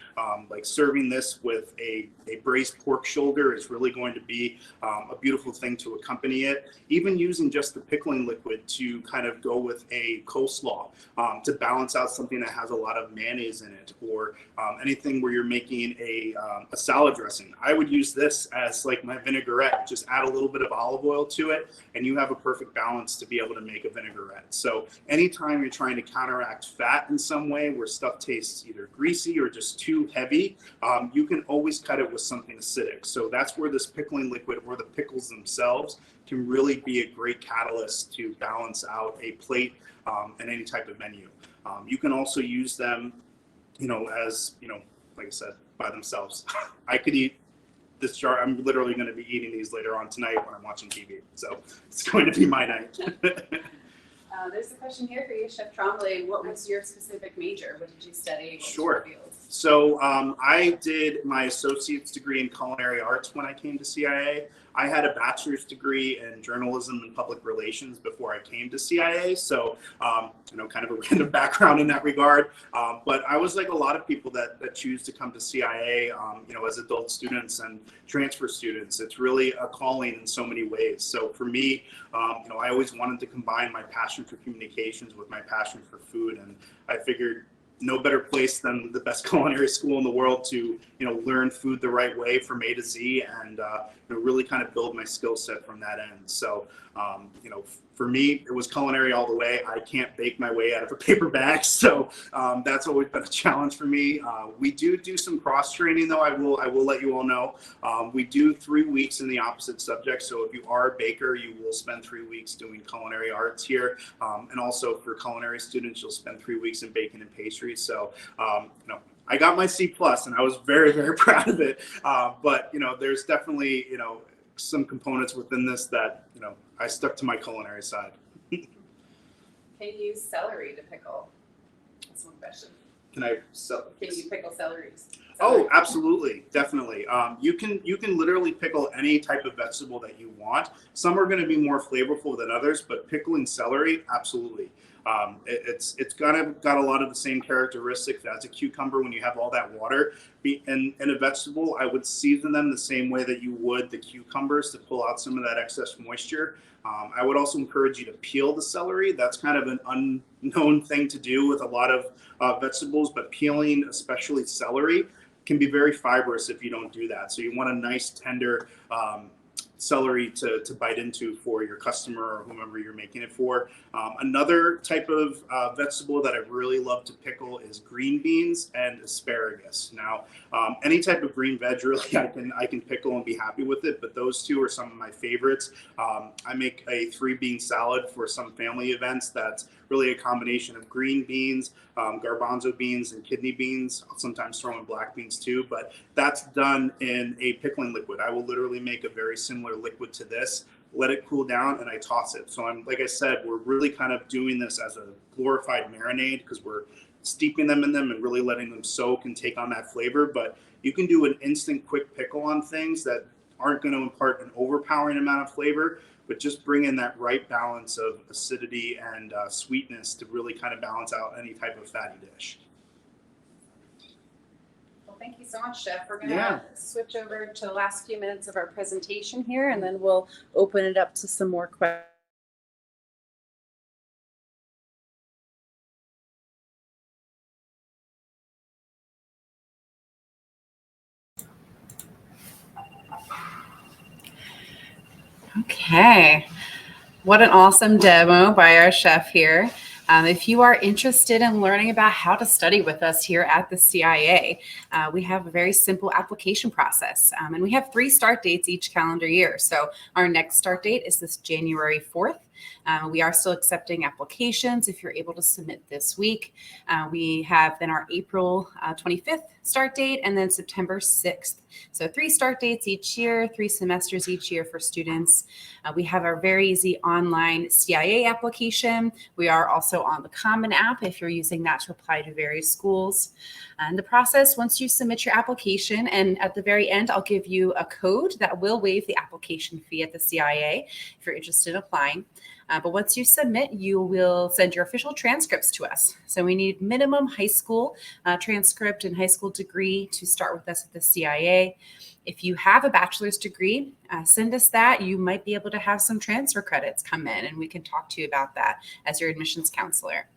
like serving this with a braised pork shoulder is really going to be a beautiful thing to accompany it. Even using just the pickling liquid to kind of go with a coleslaw to balance out something that has a lot of mayonnaise in it, or anything where you're making a salad dressing. I would use this as like my vinaigrette. Just add a little bit of olive oil to it, and you have a perfect balance to be able to make a vinaigrette. So anytime you're trying to counteract fat in some way where stuff tastes either greasy or just too heavy, you can always cut it with something acidic. So that's where this pickling liquid or the pickles themselves can really be a great catalyst to balance out a plate and any type of menu. You can also use them, as, like I said, by themselves. I could eat this jar. I'm literally going to be eating these later on tonight when I'm watching TV. So it's going to be my night. There's a question here for you, Chef Tremblay. What was your specific major? What did you study? Sure. So I did my associate's degree in culinary arts when I came to CIA. I had a bachelor's degree in journalism and public relations before I came to CIA. So, kind of a random background in that regard. But I was like a lot of people that choose to come to CIA, as adult students and transfer students. It's really a calling in so many ways. So for me, I always wanted to combine my passion for communications with my passion for food. And I figured no better place than the best culinary school in the world to, learn food the right way from A to Z and, really kind of build my skill set from that end. So, for me, it was culinary all the way. I can't bake my way out of a paper bag. So that's always been a challenge for me. We do some cross training though. I will let you all know. We do 3 weeks in the opposite subject. So if you are a baker, you will spend 3 weeks doing culinary arts here. And also for culinary students, you'll spend 3 weeks in baking and pastry. So, I got my C+, and I was very, very proud of it. But, there's definitely, some components within this that, I stuck to my culinary side. Can you use celery to pickle? That's one question. Can you pickle celery? Oh, absolutely. Definitely. You can literally pickle any type of vegetable that you want. Some are going to be more flavorful than others, but pickling celery, absolutely. It's got a lot of the same characteristics as a cucumber when you have all that water. In a vegetable, I would season them the same way that you would the cucumbers to pull out some of that excess moisture. I would also encourage you to peel the celery. That's kind of an unknown thing to do with a lot of vegetables, but peeling, especially celery, can be very fibrous if you don't do that. So you want a nice tender celery to bite into for your customer or whomever you're making it for. Another type of vegetable that I really love to pickle is green beans and asparagus. Now, any type of green veg really I can pickle and be happy with it, but those two are some of my favorites. I make a 3-bean salad for some family events that's really a combination of green beans, garbanzo beans, and kidney beans. I'll sometimes throw in black beans too, but that's done in a pickling liquid. I will literally make a very similar liquid to this, let it cool down, and I toss it. So like I said, we're really kind of doing this as a glorified marinade because we're steeping them in them and really letting them soak and take on that flavor. But you can do an instant quick pickle on things that aren't going to impart an overpowering amount of flavor, but just bring in that right balance of acidity and sweetness to really kind of balance out any type of fatty dish. Well, thank you so much, Chef. We're going to switch over to the last few minutes of our presentation here, and then we'll open it up to some more questions. Okay, what an awesome demo by our chef here. If you are interested in learning about how to study with us here at the CIA, we have a very simple application process, and we have 3 start dates each calendar year. So our next start date is this January 4th. We are still accepting applications if you're able to submit this week. We have then our April 25th start date and then September 6th. So 3 start dates each year, 3 semesters each year for students. We have our very easy online CIA application. We are also on the Common App if you're using that to apply to various schools. And the process, once you submit your application, and at the very end, I'll give you a code that will waive the application fee at the CIA if you're interested in applying. But once you submit, you will send your official transcripts to us. So we need minimum high school transcript and high school degree to start with us at the CIA. If you have a bachelor's degree, send us that. You might be able to have some transfer credits come in, and we can talk to you about that as your admissions counselor.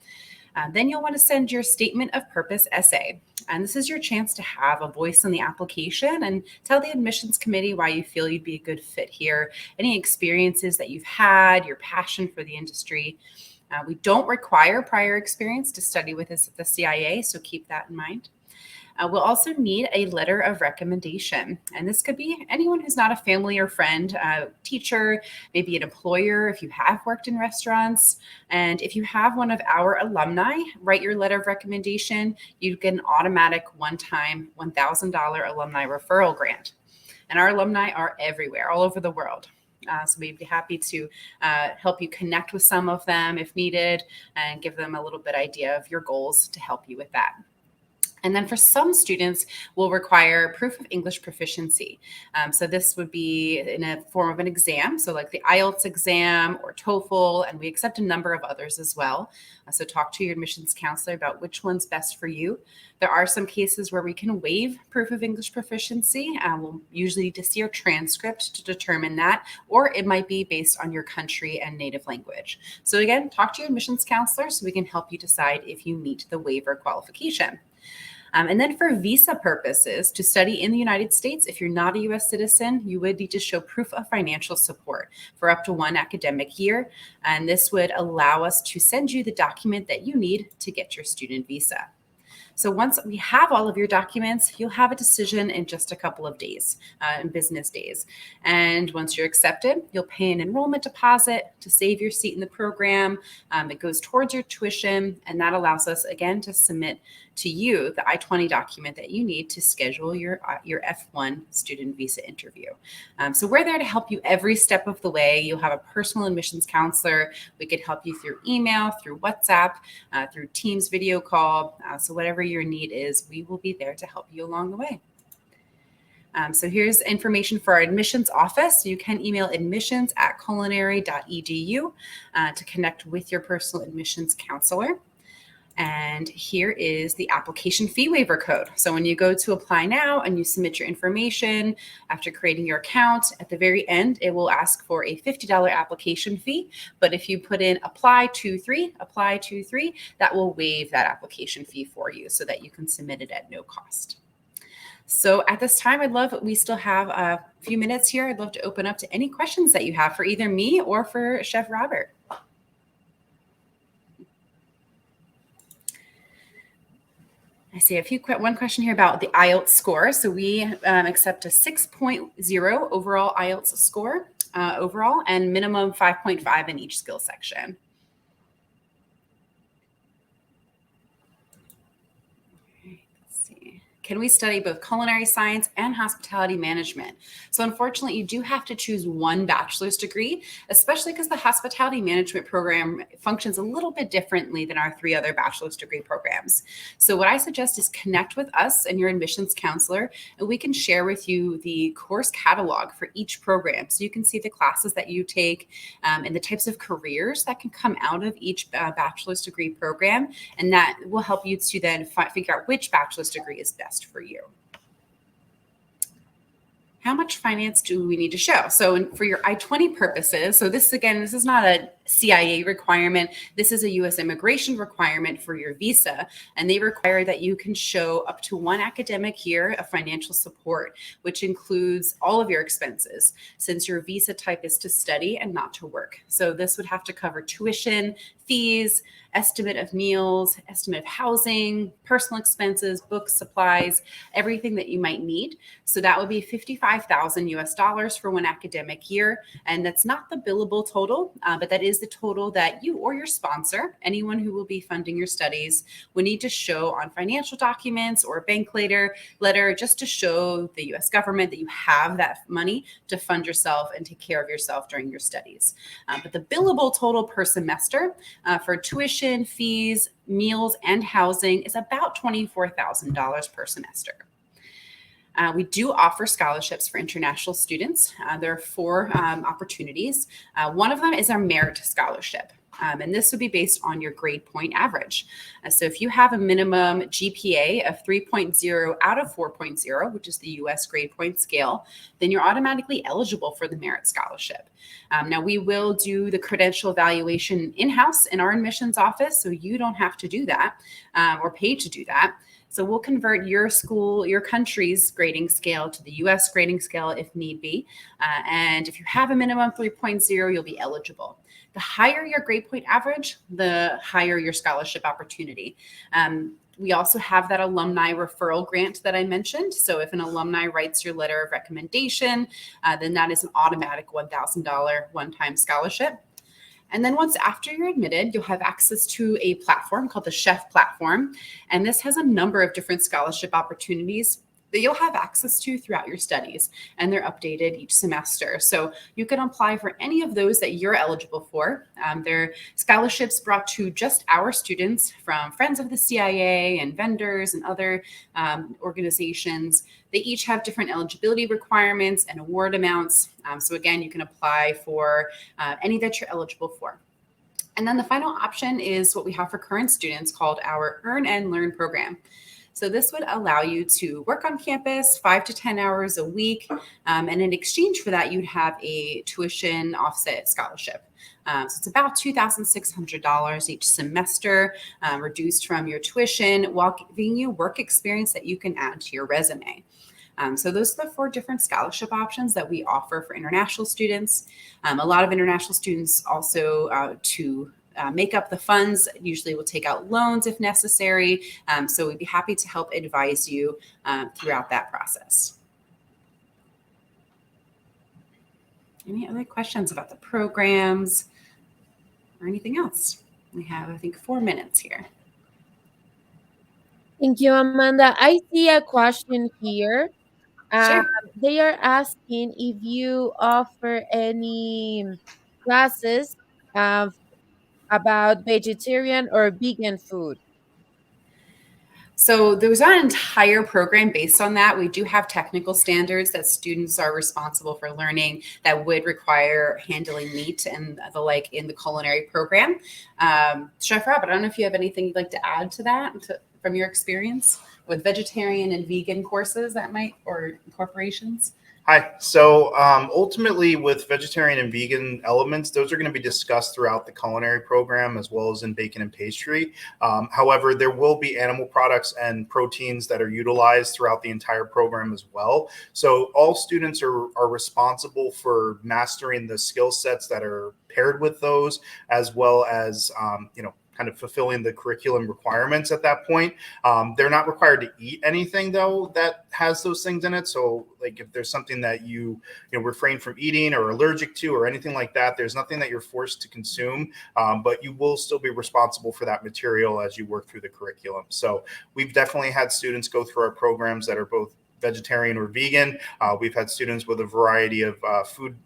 Then you'll want to send your statement of purpose essay. And this is your chance to have a voice in the application and tell the admissions committee why you feel you'd be a good fit here, any experiences that you've had, your passion for the industry. We don't require prior experience to study with us at the CIA, so keep that in mind. We'll also need a letter of recommendation. And this could be anyone who's not a family or friend, teacher, maybe an employer if you have worked in restaurants. And if you have one of our alumni write your letter of recommendation, you get an automatic one-time $1,000 alumni referral grant. And our alumni are everywhere, all over the world. So we'd be happy to help you connect with some of them if needed and give them a little bit idea of your goals to help you with that. And then for some students, we'll require proof of English proficiency. So this would be in a form of an exam, so like the IELTS exam or TOEFL, and we accept a number of others as well. So talk to your admissions counselor about which one's best for you. There are some cases where we can waive proof of English proficiency. We'll usually need to see your transcript to determine that, or it might be based on your country and native language. So again, talk to your admissions counselor so we can help you decide if you meet the waiver qualification. And then for visa purposes, to study in the United States, if you're not a U.S. citizen, you would need to show proof of financial support for up to 1 academic year. And this would allow us to send you the document that you need to get your student visa. So once we have all of your documents, you'll have a decision in just a couple of days, in business days. And once you're accepted, you'll pay an enrollment deposit to save your seat in the program. It goes towards your tuition, and that allows us, again, to submit to you the I-20 document that you need to schedule your F1 student visa interview. So we're there to help you every step of the way. You'll have a personal admissions counselor. We could help you through email, through WhatsApp, through Teams video call. So whatever your need is, we will be there to help you along the way. So here's information for our admissions office. You can email admissions@culinary.edu to connect with your personal admissions counselor. And here is the application fee waiver code. So when you go to apply now and you submit your information after creating your account, at the very end, it will ask for a $50 application fee. But if you put in apply to 3, that will waive that application fee for you so that you can submit it at no cost. So at this time, we still have a few minutes here. I'd love to open up to any questions that you have for either me or for Chef Robert. I see one question here about the IELTS score. So we accept a 6.0 overall IELTS score overall, and minimum 5.5 in each skill section. Can we study both culinary science and hospitality management? So unfortunately, you do have to choose one bachelor's degree, especially because the hospitality management program functions a little bit differently than our 3 other bachelor's degree programs. So what I suggest is connect with us and your admissions counselor, and we can share with you the course catalog for each program. So you can see the classes that you take and the types of careers that can come out of each bachelor's degree program. And that will help you to then figure out which bachelor's degree is best for you. How much finance do we need to show? So for your I-20 purposes, so this is not a CIA requirement. This is a U.S. immigration requirement for your visa, and they require that you can show up to 1 academic year of financial support, which includes all of your expenses, since your visa type is to study and not to work. So this would have to cover tuition, fees, estimate of meals, estimate of housing, personal expenses, books, supplies, everything that you might need. So that would be $55,000 US for 1 academic year. And that's not the billable total, but that is the total that you or your sponsor, anyone who will be funding your studies, will need to show on financial documents or a bank letter just to show the U.S. government that you have that money to fund yourself and take care of yourself during your studies. But the billable total per semester for tuition, fees, meals, and housing is about $24,000 per semester. We do offer scholarships for international students. There are 4 opportunities. One of them is our merit scholarship. And this would be based on your grade point average. So if you have a minimum GPA of 3.0 out of 4.0, which is the US grade point scale, then you're automatically eligible for the merit scholarship. Now, we will do the credential evaluation in-house in our admissions office, so you don't have to do that or pay to do that. So we'll convert your school, your country's grading scale to the US grading scale if need be. And if you have a minimum 3.0, you'll be eligible. The higher your grade point average, the higher your scholarship opportunity. We also have that alumni referral grant that I mentioned. So if an alumni writes your letter of recommendation, then that is an automatic $1,000 one-time scholarship. And then once after you're admitted, you'll have access to a platform called the Chef platform. And this has a number of different scholarship opportunities that you'll have access to throughout your studies. And they're updated each semester. So you can apply for any of those that you're eligible for. They're scholarships brought to just our students from Friends of the CIA and vendors and other organizations. They each have different eligibility requirements and award amounts. So again, you can apply for any that you're eligible for. And then the final option is what we have for current students called our Earn and Learn program. So this would allow you to work on campus 5 to 10 hours a week. And in exchange for that, you'd have a tuition offset scholarship. So it's about $2,600 each semester, reduced from your tuition, while giving you work experience that you can add to your resume. So those are the 4 different scholarship options that we offer for international students. A lot of international students also to make up the funds usually will take out loans if necessary. So we'd be happy to help advise you throughout that process. Any other questions about the programs or anything else? We have, I think, 4 minutes here. Thank you, Amanda. I see a question here. Sure. They are asking if you offer any classes about vegetarian or vegan food. So there's not an entire program based on that. We do have technical standards that students are responsible for learning that would require handling meat and the like in the culinary program. Chef Rob, I don't know if you have anything you'd like to add to that from your experience with vegetarian and vegan courses that might, or incorporations? Hi. So ultimately with vegetarian and vegan elements, those are going to be discussed throughout the culinary program as well as in bacon and pastry. However, there will be animal products and proteins that are utilized throughout the entire program as well. So all students are responsible for mastering the skill sets that are paired with those, as well as, kind of fulfilling the curriculum requirements at that point. They're not required to eat anything though that has those things in it. So like if there's something that you refrain from eating or allergic to or anything like that, there's nothing that you're forced to consume, but you will still be responsible for that material as you work through the curriculum. So we've definitely had students go through our programs that are both vegetarian or vegan. We've had students with a variety of food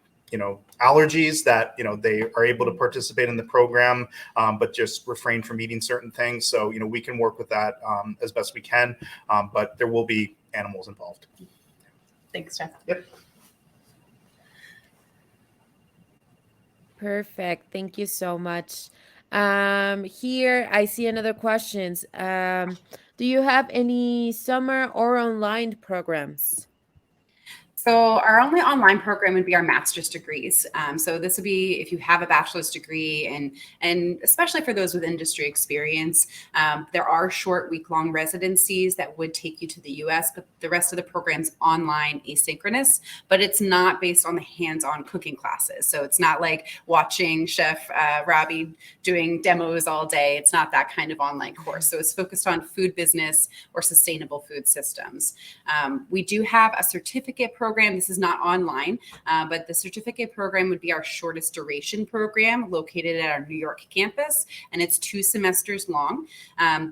allergies that, they are able to participate in the program, but just refrain from eating certain things. So, we can work with that as best we can, but there will be animals involved. Thanks, Jeff. Yep. Perfect. Thank you so much. Here I see another questions. Do you have any summer or online programs? So our only online program would be our master's degrees. So this would be if you have a bachelor's degree, and especially for those with industry experience, there are short week-long residencies that would take you to the U.S., but the rest of the program's online, asynchronous, but it's not based on the hands-on cooking classes. So it's not like watching Chef Robbie doing demos all day. It's not that kind of online course. So it's focused on food business or sustainable food systems. We do have a certificate program program, this is not online, but the certificate program would be our shortest duration program located at our New York campus, and it's 2 semesters long.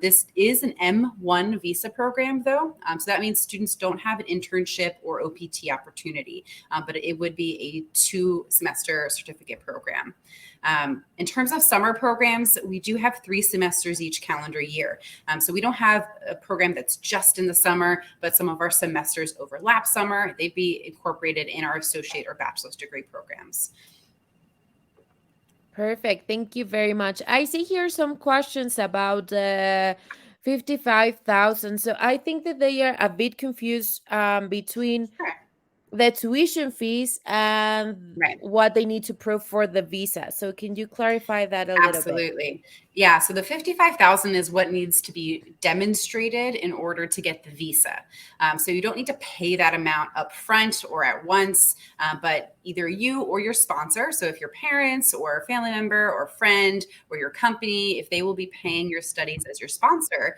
This is an M1 visa program, though, so that means students don't have an internship or OPT opportunity, but it would be a 2-semester certificate program. In terms of summer programs, we do have 3 semesters each calendar year. So we don't have a program that's just in the summer, but some of our semesters overlap summer. They'd be incorporated in our associate or bachelor's degree programs. Perfect. Thank you very much. I see here some questions about the 55,000. So I think that they are a bit confused between Sure. the tuition fees and Right. what they need to prove for the visa. So can you clarify that a little bit? Absolutely. Yeah. So the 55,000 is what needs to be demonstrated in order to get the visa. So you don't need to pay that amount up front or at once, but either you or your sponsor. So if your parents or a family member or friend or your company, if they will be paying your studies as your sponsor,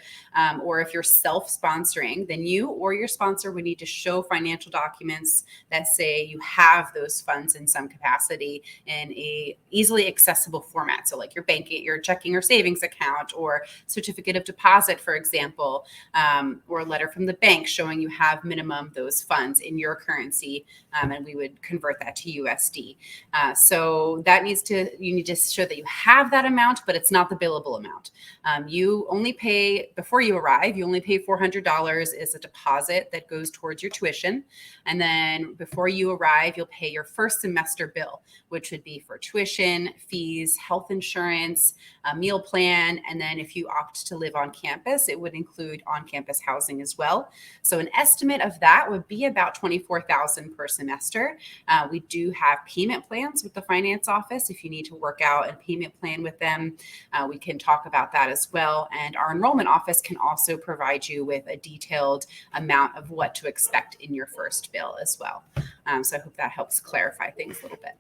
or if you're self-sponsoring, then you or your sponsor would need to show financial documents that say you have those funds in some capacity in a easily accessible format. So like your banking, your checking or savings account, or certificate of deposit, for example, or a letter from the bank showing you have minimum those funds in your currency, and we would convert that to USD. So that you need to show that you have that amount, but it's not the billable amount. You only pay, before you arrive, you only pay $400 as a deposit that goes towards your tuition. And then before you arrive, you'll pay your first semester bill, which would be for tuition, fees, health insurance, a meal plan. And then if you opt to live on campus, it would include on-campus housing as well. So an estimate of that would be about $24,000 per semester. We do have payment plans with the finance office. If you need to work out a payment plan with them, we can talk about that as well. And our enrollment office can also provide you with a detailed amount of what to expect in your first bill as well. So I hope that helps clarify things a little bit.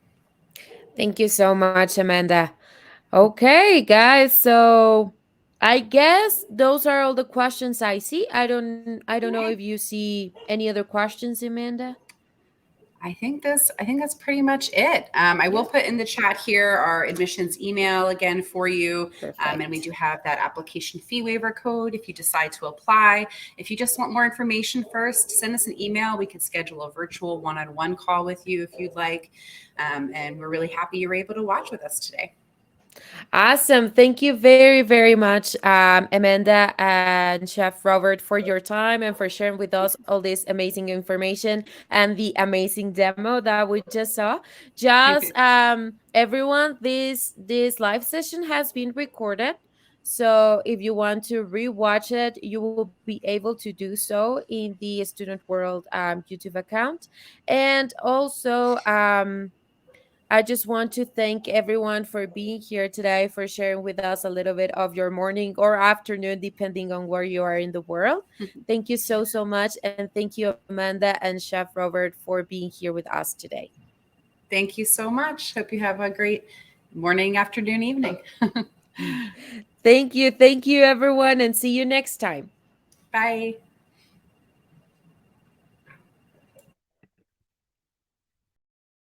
Thank you so much, Amanda. Okay, guys. So I guess those are all the questions I see. I don't know if you see any other questions, Amanda. I think that's pretty much it. I will Yeah. put in the chat here our admissions email again for you. And we Perfect. do have that application fee waiver code if you decide to apply. If you just want more information first, send us an email. We could schedule a virtual one-on-one call with you if you'd like. And we're really happy you were able to watch with us today. Awesome. Thank you very, very much, Amanda and Chef Robert, for your time and for sharing with us all this amazing information and the amazing demo that we just saw. Just everyone, this live session has been recorded. So if you want to rewatch it, you will be able to do so in the Student World YouTube account. And also, I just want to thank everyone for being here today, for sharing with us a little bit of your morning or afternoon, depending on where you are in the world. Thank you so, so much. And thank you, Amanda and Chef Robert, for being here with us today. Thank you so much. Hope you have a great morning, afternoon, evening. Thank you. Thank you, everyone. And see you next time. Bye.